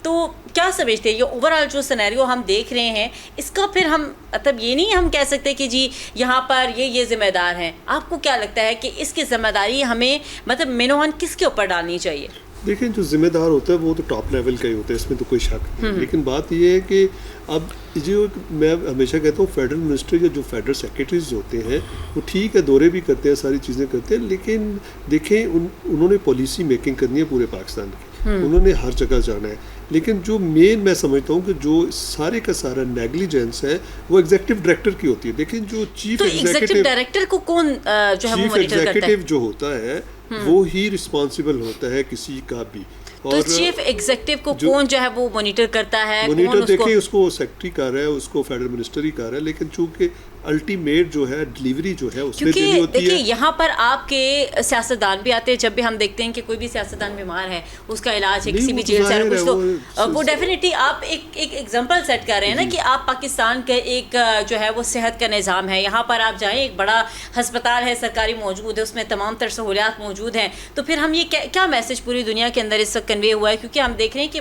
تو کیا سمجھتے ہیں یہ اوور آل جو سینیریو ہم دیکھ رہے ہیں اس کا پھر ہم مطلب یہ نہیں ہم کہہ سکتے کہ جی یہاں پر یہ ذمہ دار ہیں. آپ کو کیا لگتا ہے کہ اس کی ذمہ داری ہمیں مطلب مینوان کس کے اوپر ڈالنی چاہیے؟ دیکھیں جو ذمہ دار ہوتا ہے وہ تو ٹاپ لیول کا ہی ہوتا ہے, اس میں تو کوئی شک نہیں. لیکن بات یہ ہے کہ اب جو میں ہمیشہ کہتا ہوں فیڈرل منسٹر یا جو فیڈرل سیکریٹریز ہوتے ہیں وہ ٹھیک ہے دورے بھی کرتے ہیں, ساری چیزیں کرتے ہیں, لیکن دیکھیں انہوں نے پالیسی میکنگ کرنی ہے پورے پاکستان کی, انہوں نے ہر جگہ جانا ہے. لیکن جو مین میں سمجھتا ہوں کہ جو سارے کا سارا نیگلیجنس ہے وہ ایگزیکٹو ڈائریکٹر کی ہوتی ہے. دیکھیں جو چیف ایگزیکٹو ڈائریکٹر کو کون جو ہے وہ مانیٹر کرتا ہے, جو ہوتا ہے وہ ہی رسپانسبل ہوتا ہے کسی کا بھی. تو چیف ایگزیکٹو کو کون جو ہے وہ مانیٹر کرتا ہے؟ مانیٹر دیکھیں اس کو سیکٹری کر رہا ہے, اس کو فیڈرل منسٹر ہی کر رہا ہے, لیکن چونکہ الٹیمیٹ جو ہے ڈلیوری جو ہے اس میں دینی ہوتی ہے. دیکھیں یہاں پر آپ کے سیاستدان بھی آتے ہیں, جب بھی ہم دیکھتے ہیں کہ کوئی بھی سیاستدان بیمار ہے اس کا علاج ہے کسی بھی جیل سے کچھ, تو وہ ڈیفینیٹلی آپ ایک ایگزامپل سیٹ کر رہے ہیں نا کہ آپ پاکستان کا ایک جو ہے وہ صحت کا نظام ہے, یہاں پر آپ جائیں ایک بڑا ہسپتال ہے سرکاری موجود ہے, اس میں تمام تر سہولیات موجود ہیں. تو پھر ہم یہ کیا میسج پوری دنیا کے اندر اس وقت کنوے ہوا ہے, کیونکہ ہم دیکھ رہے ہیں کہ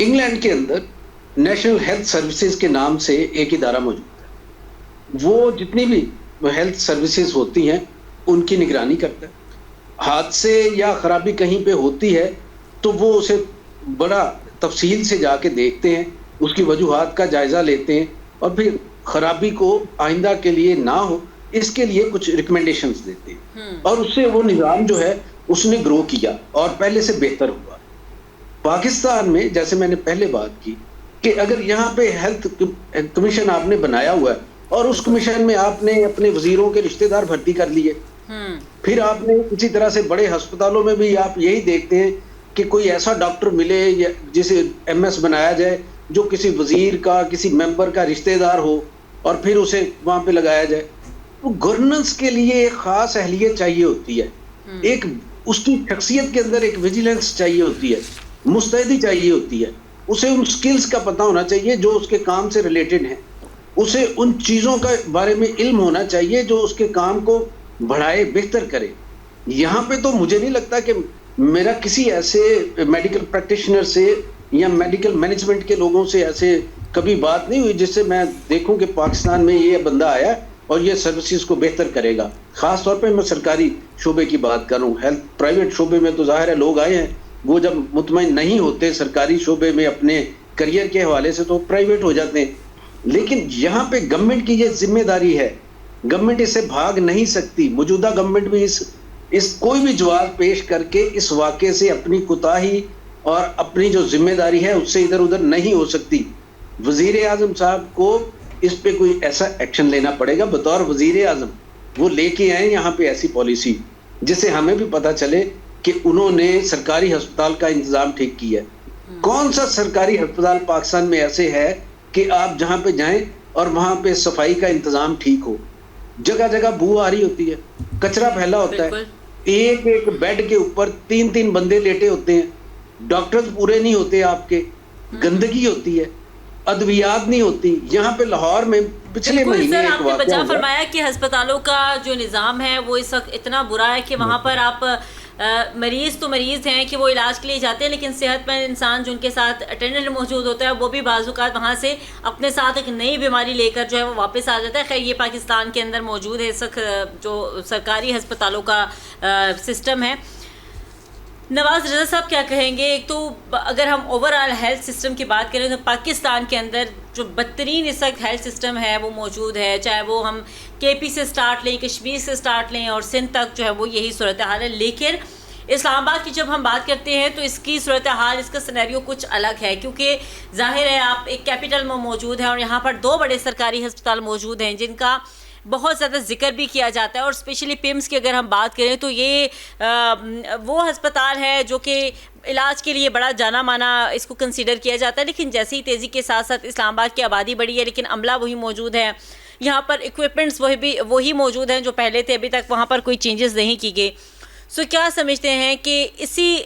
انگلینڈ کے اندر نیشنل ہیلتھ سروسز کے نام سے ایک ادارہ موجود ہے. وہ جتنی بھی ہیلتھ سروسز ہوتی ہیں ان کی نگرانی کرتا ہے. حادثے یا خرابی کہیں پہ ہوتی ہے تو وہ اسے بڑا تفصیل سے جا کے دیکھتے ہیں, اس کی وجوہات کا جائزہ لیتے ہیں, اور پھر خرابی کو آئندہ کے لیے نہ ہو اس کے لیے کچھ ریکمنڈیشنز دیتے ہیں, اور اس سے وہ نظام جو ہے اس نے گرو کیا اور پہلے سے بہتر ہوا. پاکستان میں جیسے میں نے پہلے بات کی کہ اگر یہاں پہ ہیلتھ کمیشن آپ نے بنایا ہوا ہے اور اس کمیشن میں آپ نے اپنے وزیروں کے رشتہ دار بھرتی کر لیے, پھر آپ نے اسی طرح سے بڑے ہسپتالوں میں بھی آپ یہی دیکھتے ہیں کہ کوئی ایسا ڈاکٹر ملے یا جسے ایم ایس بنایا جائے جو کسی وزیر کا کسی ممبر کا رشتہ دار ہو اور پھر اسے وہاں پہ لگایا جائے. تو گورننس کے لیے ایک خاص اہلیت چاہیے ہوتی ہے, ایک اس کی شخصیت کے اندر ایک ویجیلنس چاہیے ہوتی ہے, مستعدی چاہیے ہوتی ہے, اسے ان سکلز کا پتہ ہونا چاہیے جو اس کے کام سے ریلیٹڈ ہیں, اسے ان چیزوں کا بارے میں علم ہونا چاہیے جو اس کے کام کو بڑھائے بہتر کرے. یہاں پہ تو مجھے نہیں لگتا کہ میرا کسی ایسے میڈیکل پریکٹیشنر سے یا میڈیکل مینجمنٹ کے لوگوں سے ایسے کبھی بات نہیں ہوئی جس سے میں دیکھوں کہ پاکستان میں یہ بندہ آیا اور یہ سروسز کو بہتر کرے گا. خاص طور پہ میں سرکاری شعبے کی بات کروں, ہیلتھ پرائیویٹ شعبے میں تو ظاہر ہے لوگ آئے ہیں وہ جب مطمئن نہیں ہوتے سرکاری شعبے میں اپنے کریئر کے حوالے سے تو پرائیویٹ ہو جاتے ہیں. لیکن یہاں پہ گورنمنٹ کی یہ ذمہ داری ہے, گورنمنٹ اس سے بھاگ نہیں سکتی. موجودہ گورنمنٹ بھی اس کوئی بھی جواب پیش کر کے اس واقعے سے اپنی کوتاہی اور اپنی جو ذمہ داری ہے اس سے ادھر ادھر نہیں ہو سکتی. وزیر اعظم صاحب کو اس پہ کوئی ایسا ایکشن لینا پڑے گا بطور وزیر اعظم. وہ لے کے آئیں یہاں پہ ایسی پالیسی جس سے ہمیں بھی پتہ چلے کہ انہوں نے سرکاری ہسپتال کا انتظام ٹھیک کیا ہے. کون سا سرکاری ہسپتال پاکستان میں ایسے ہے کہ آپ جہاں پہ جائیں اور وہاں پہ صفائی کا انتظام ٹھیک ہو؟ جگہ جگہ بو آ رہی ہوتی ہے, کچرا پھیلا ہوتا ہے, ایک ایک بیڈ کے اوپر 3 بندے لیٹے ہوتے ہیں, ڈاکٹرز پورے نہیں ہوتے آپ کے, گندگی ہوتی ہے, ادویات نہیں ہوتی. یہاں پہ لاہور میں پچھلے مہینے آپ نے بچا فرمایا کہ ہسپتالوں کا جو نظام ہے وہ اس وقت اتنا برا ہے کہ وہاں پر آپ مریض تو مریض ہیں کہ وہ علاج کے لیے جاتے ہیں, لیکن صحت مند انسان جو ان کے ساتھ اٹینڈنٹ موجود ہوتا ہے وہ بھی بعض اوقات وہاں سے اپنے ساتھ ایک نئی بیماری لے کر جو ہے وہ واپس آ جاتا ہے. خیر یہ پاکستان کے اندر موجود ہے اس وقت جو سرکاری ہسپتالوں کا سسٹم ہے. نواز رضا صاحب کیا کہیں گے؟ ایک تو اگر ہم اوور آل ہیلتھ سسٹم کی بات کریں تو پاکستان کے اندر جو بدترین اس وقت ہیلتھ سسٹم ہے وہ موجود ہے, چاہے وہ ہم کے پی سے سٹارٹ لیں, کشمیر سے سٹارٹ لیں اور سندھ تک جو ہے وہ یہی صورتحال ہے. لیکن اسلام آباد کی جب ہم بات کرتے ہیں تو اس کی صورتحال, اس کا سینیریو کچھ الگ ہے, کیونکہ ظاہر ہے آپ ایک کیپٹل میں موجود ہیں اور یہاں پر 2 بڑے سرکاری ہسپتال موجود ہیں جن کا بہت زیادہ ذکر بھی کیا جاتا ہے. اور اسپیشلی پیمز کی اگر ہم بات کریں تو یہ وہ ہسپتال ہے جو کہ علاج کے لیے بڑا جانا مانا اس کو کنسیڈر کیا جاتا ہے. لیکن جیسی تیزی کے ساتھ ساتھ اسلام آباد کی آبادی بڑھی ہے لیکن عملہ وہی موجود ہے, یہاں پر ایکوپمنٹس وہی موجود ہیں جو پہلے تھے, ابھی تک وہاں پر کوئی چینجز نہیں کی گئی. سو کیا سمجھتے ہیں کہ اسی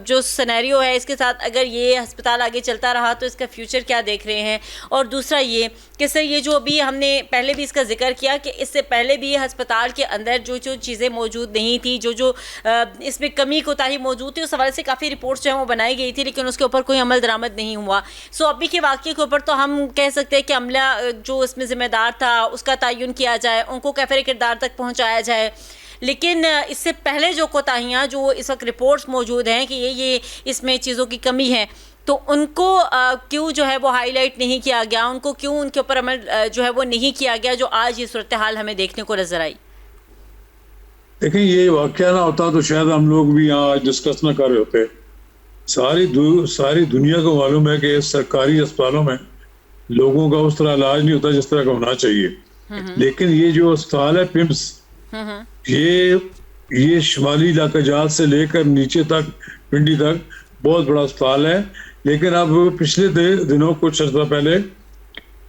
جو سینیریو ہے اس کے ساتھ اگر یہ ہسپتال آگے چلتا رہا تو اس کا فیوچر کیا دیکھ رہے ہیں؟ اور دوسرا یہ کہ سر یہ جو ابھی ہم نے پہلے بھی اس کا ذکر کیا کہ اس سے پہلے بھی ہسپتال کے اندر جو چیزیں موجود نہیں تھی, جو اس میں کمی کوتاہی موجود تھی, اس حوالے سے کافی رپورٹس جو ہیں وہ بنائی گئی تھی لیکن اس کے اوپر کوئی عمل درآمد نہیں ہوا. سو ابھی کے واقعے کے اوپر تو ہم کہہ سکتے ہیں کہ عملہ جو اس میں ذمہ دار تھا اس کا تعین کیا جائے, ان کو کیفر کردار تک پہنچایا جائے. لیکن اس سے پہلے جو کوتاہیاں جو اس وقت رپورٹس موجود ہیں کہ یہ اس میں چیزوں کی کمی ہے, تو ان کو کیوں جو ہے وہ ہائی لائٹ نہیں کیا گیا, ان کو کیوں ان کے اوپر عمل جو ہے وہ نہیں کیا گیا, جو آج یہ صورتحال ہمیں دیکھنے کو نظر آئی؟ دیکھیں یہ واقعہ نہ ہوتا تو شاید ہم لوگ بھی یہاں آج ڈسکس نہ کر رہے ہوتے. ساری دنیا کو معلوم ہے کہ سرکاری اسپتالوں میں لوگوں کا اس طرح علاج نہیں ہوتا جس طرح کا ہونا چاہیے. لیکن یہ جو اسپتال ہے پمس, یہ شمالی علاقہ جات سے لے کر نیچے تک پنڈی تک بہت بڑا اسپتال ہے. لیکن اب پچھلے دنوں کچھ عرصہ پہلے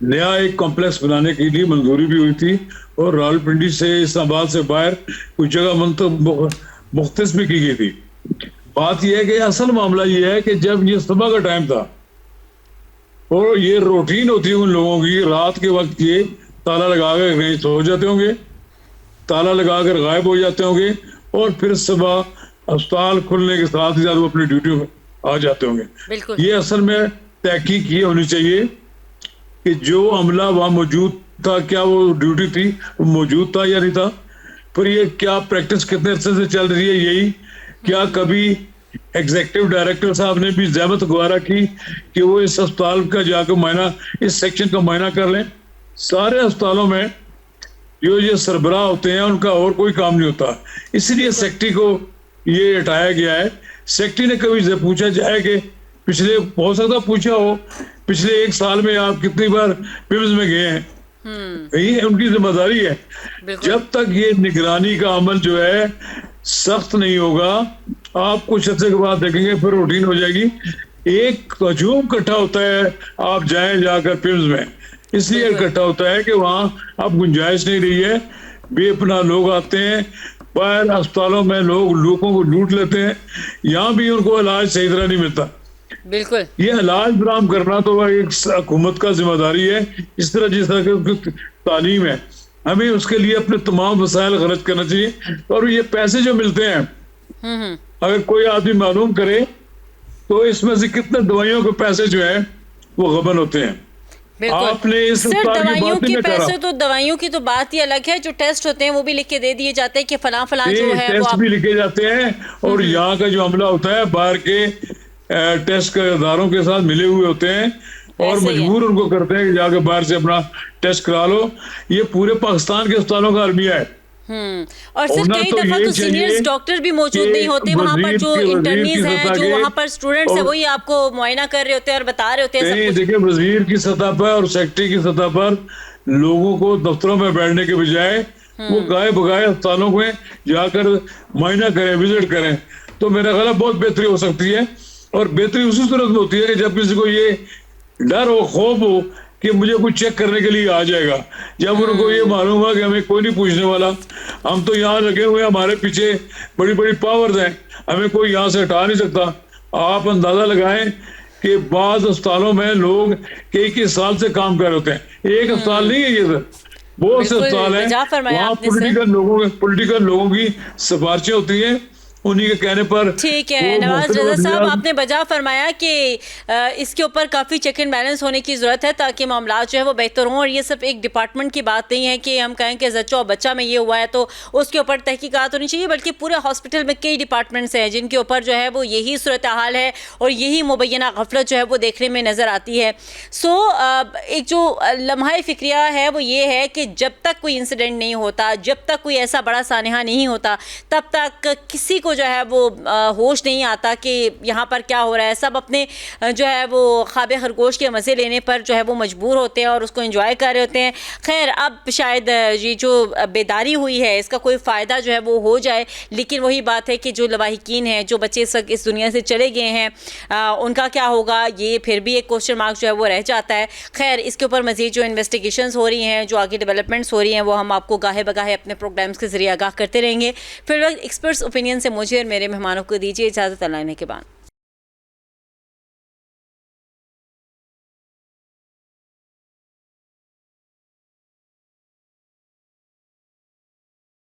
نیا ایک کمپلیکس بنانے کے لیے منظوری بھی ہوئی تھی اور راولپنڈی سے اسلام آباد سے باہر کچھ جگہ مختص بھی کی گئی تھی. بات یہ ہے کہ اصل معاملہ یہ ہے کہ جب یہ صبح کا ٹائم تھا اور یہ روٹین ہوتی ہے ان لوگوں کی, رات کے وقت یہ تالا لگا کر کہیں سو جاتے ہوں گے, تالا لگا کر غائب ہو جاتے ہوں گے, اور پھر صبح اسپتال کھلنے کے ساتھ ہی ساتھ وہ اپنی ڈیوٹی آ جاتے ہوں گے. بالکل یہ اصل میں تحقیق یہ ہونی چاہیے کہ جو عملہ وہاں موجود تھا کیا وہ ڈیوٹی تھی وہ موجود تھا یا نہیں تھا, پھر یہ کیا پریکٹس کتنے عرصے سے چل رہی ہے, یہی کیا کبھی ایگزیکٹو ڈائریکٹر صاحب نے بھی زحمت گوارا کی کہ وہ اس اسپتال کا جا کے معائنہ, اس سیکشن کا معائنہ کر لیں. سارے اسپتالوں میں جو یہ سربراہ ہوتے ہیں ان کا اور کوئی کام نہیں ہوتا, اس لیے سیکٹری کو یہ ہٹایا گیا ہے. سیکٹری نے کبھی پوچھا جائے کہ پچھلے, ہو سکتا پوچھا ہو پچھلے 1 سال میں آپ کتنی بار پیمز میں گئے ہیں, یہ ان کی ذمہ داری ہے. جب تک یہ نگرانی کا عمل جو ہے سخت نہیں ہوگا, آپ کچھ عرصے کے بعد دیکھیں گے پھر روٹین ہو جائے گی. ایک ہجوم اکٹھا ہوتا ہے, آپ جائیں جا کر پیمز میں, اس لیے اکٹھا ہوتا ہے کہ وہاں اب گنجائش نہیں رہی ہے, بے پناہ لوگ آتے ہیں, باہر اسپتالوں میں لوگوں کو لوٹ لیتے ہیں, یہاں بھی ان کو علاج صحیح طرح نہیں ملتا. بالکل یہ علاج فراہم کرنا تو ایک حکومت کا ذمہ داری ہے. جس طرح کی تعلیم ہے, ہمیں اس کے لیے اپنے تمام وسائل خرچ کرنا چاہیے. اور یہ پیسے جو ملتے ہیں, اگر کوئی آدمی معلوم کرے تو اس میں سے کتنے دوائیوں کے پیسے جو ہیں وہ غبن ہوتے ہیں. آپ نے اس دوائیوں کے پیسے, تو دوائیوں کی تو بات ہی الگ ہے, جو ٹیسٹ ہوتے ہیں وہ بھی لکھ کے دے دیے جاتے ہیں کہ فلاں فلاں جو ہے ٹیسٹ بھی لکھے جاتے ہیں, اور یہاں کا جو عملہ ہوتا ہے باہر کے ٹیسٹ کے اداروں کے ساتھ ملے ہوئے ہوتے ہیں اور مجبور ان کو کرتے ہیں کہ جا کے باہر سے اپنا ٹیسٹ کرا لو. یہ پورے پاکستان کے اسپتالوں کا المیہ ہے. اور سر کئی دفعہ تو سینئر ڈاکٹر بھی موجود نہیں ہوتے وہاں پر, جو انٹرنیز ہیں, جو وہاں پر اسٹوڈنٹس ہیں, وہی آپ کو معائنہ کر رہے ہوتے ہیں اور بتا رہے ہوتے ہیں. دیکھیں وزیر کی سطح پر اور سیکٹری کی سطح پر لوگوں کو دفتروں میں بیٹھنے کے بجائے وہ گائے بگائے اسپتالوں میں جا کر معائنہ کریں, وزٹ کریں, تو میرا خیال ہے بہت بہتری ہو سکتی ہے. اور بہتری اسی صورت میں ہوتی ہے کہ جب کسی کو یہ ڈر ہو, خوف ہو کہ مجھے کچھ چیک کرنے کے لیے آ جائے گا. جب ان کو یہ معلوم ہوا کہ ہمیں کوئی نہیں پوچھنے والا, ہم تو یہاں لگے ہوئے, ہمارے پیچھے بڑی بڑی پاورز ہیں, ہمیں کوئی یہاں سے ہٹا نہیں سکتا. آپ اندازہ لگائیں کہ بعض اسپتالوں میں لوگ کئی سال سے کام کر رہے ہوتے ہیں. ایک اسپتال نہیں ہے یہ سر, بہت سے اسپتال ہیں, وہاں پولیٹیکل لوگوں کی سفارشیں ہوتی ہیں, انہی کے کہنے پر. ٹھیک ہے نواز رضا صاحب, آپ نے بجا فرمایا کہ اس کے اوپر کافی چیک اینڈ بیلنس ہونے کی ضرورت ہے تاکہ معاملات جو ہے وہ بہتر ہوں. اور یہ صرف ایک ڈپارٹمنٹ کی بات نہیں ہے کہ ہم کہیں کہ زچہ و بچہ میں یہ ہوا ہے تو اس کے اوپر تحقیقات ہونی چاہیے, بلکہ پورے ہاسپٹل میں کئی ڈپارٹمنٹس ہیں جن کے اوپر جو ہے وہ یہی صورتحال ہے اور یہی مبینہ غفلت جو ہے وہ دیکھنے میں نظر آتی ہے. سو ایک جو لمحہ فکریہ ہے وہ یہ ہے کہ جب تک کوئی انسیڈنٹ نہیں ہوتا, جب تک کوئی ایسا بڑا سانحہ نہیں ہوتا, تب تک کسی کو جو ہے وہ ہوش نہیں آتا کہ یہاں پر کیا ہو رہا ہے. سب اپنے جو ہے وہ خواب خرگوش کے مزے لینے پر جو ہے وہ مجبور ہوتے ہیں اور اس کو انجوائے کر رہے ہوتے ہیں. خیر اب شاید یہ جو بیداری ہوئی ہے اس کا کوئی فائدہ جو ہے وہ ہو جائے, لیکن وہی بات ہے کہ جو لواحقین ہیں, جو بچے اس دنیا سے چلے گئے ہیں, ان کا کیا ہوگا, یہ پھر بھی ایک کوسچن مارک جو ہے وہ رہ جاتا ہے. خیر اس کے اوپر مزید جو انویسٹیگیشنز ہو رہی ہیں, جو آگے ڈیولپمنٹس ہو رہی ہیں, وہ ہم آپ کو گاہے بگاہے اپنے پروگرامز کے ذریعے آگاہ کرتے رہیں گے. پھر وقت ایکسپرٹس اوپینین سے مجھے اور میرے مہمانوں کو دیجیے اجازت. اللہ نے کے بعد